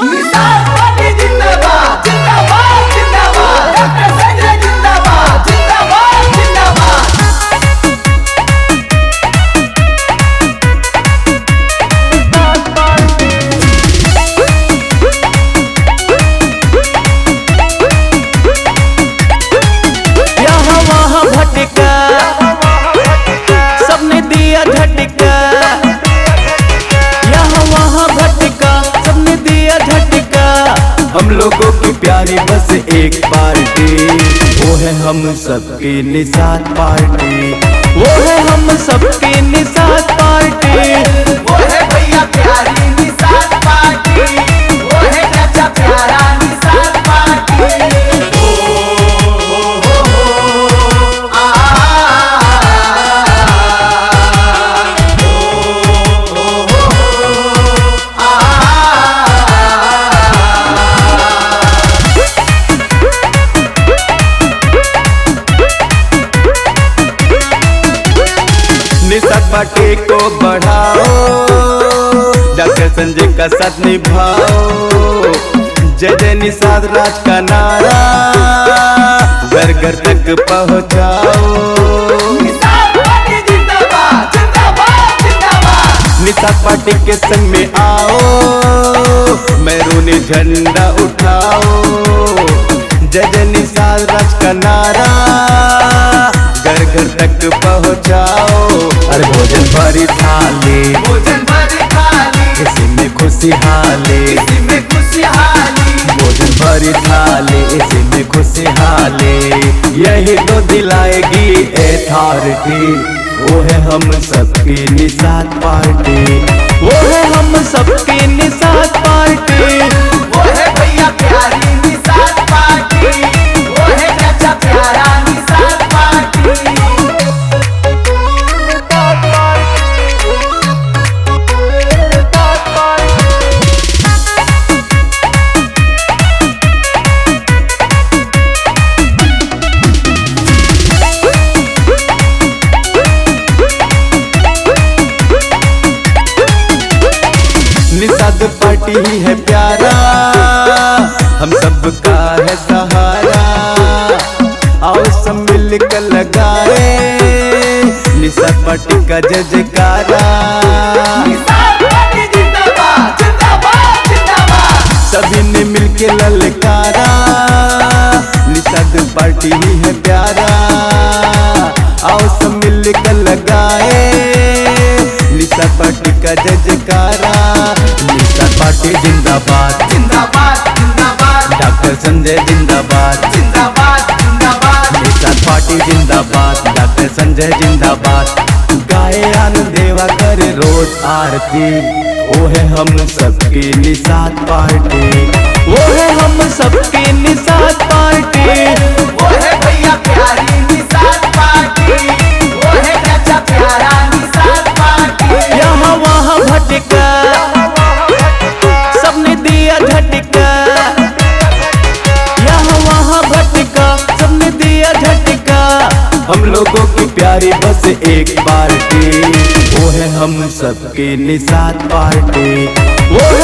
Nishad party जिंदाबाद जिंदाबाद जिंदाबाद, डॉक्टर संजय जिंदाबाद जिंदाबाद जिंदाबाद। यहाँ वहाँ भटका सबने दिया झटका, यहाँ वहाँ भटका सबने दिया झटका। हम लोगों की प्यारी बस एक पार्टी, वो है हम सबकी निषाद पार्टी, वो है हम सबकी निषाद पार्टी। वो है भैया प्यारी निषाद पार्टी, वो है चाचा प्यारा निषाद पार्टी। निषाद पार्टी को बढ़ाओ, डॉक्टर संजय का साथ निभाओ। जय जय निषाद राज का नारा घर घर तक पहुँचाओ। निषाद पार्टी जिंदाबाद जिंदाबाद जिंदाबाद। निषाद पार्टी के संग में आओ, मैरूनी झंडा उठाओ। जय जय निषाद राज का नारा घर घर तक पहुँचाओ। अरे भोजन भरी थाली, भोजन भरी थाली, इसी में खुशहाली, इसी में खुशहाली। भोजन भरी थाली, इसी में खुशहाली। यही तो दिलाएगी अथॉरिटी, वो है हम सबकी निषाद पार्टी, वो है हम सबकी निषाद पार्टी। वो है भैया प्यारी निषाद पार्टी, वो है चाचा प्यारा निषाद पार्टी। निषाद पार्टी ही है प्यारा, हम सबका है सहारा। आओ सब मिलकर लगाए निषाद पार्टी का जय जयकारा। निषाद पार्टी जिंदाबाद जिंदाबाद जिंदाबाद। सभी ने मिलके ललकारा, निषाद पार्टी ही है प्यारा। आओ सब मिलकर लगाए निषाद पार्टी का जय जयकारा। निषाद पार्टी जिंदाबाद जिंदाबाद जिंदाबाद, डॉक्टर संजय जिंदाबाद जिंदाबाद जिंदाबाद। निषाद पार्टी जिंदाबाद, डॉक्टर संजय जिंदाबाद। गाए आनंद देवा करे रोज आरती, वो है हम सबकी निषाद पार्टी, वो है हम सबकी निषाद पार्टी। वो है भैया प्यारी निषाद पार्टी, वो है चाचा प्यारा निषाद पार्टी। यहाँ वहाँ भटका सबने दिया झटका, यहाँ वहाँ भटका सबने दिया झटका। हम लोगों की प्यारी बस एक पार्टी, वो है हम सबकी निषाद पार्टी, वो है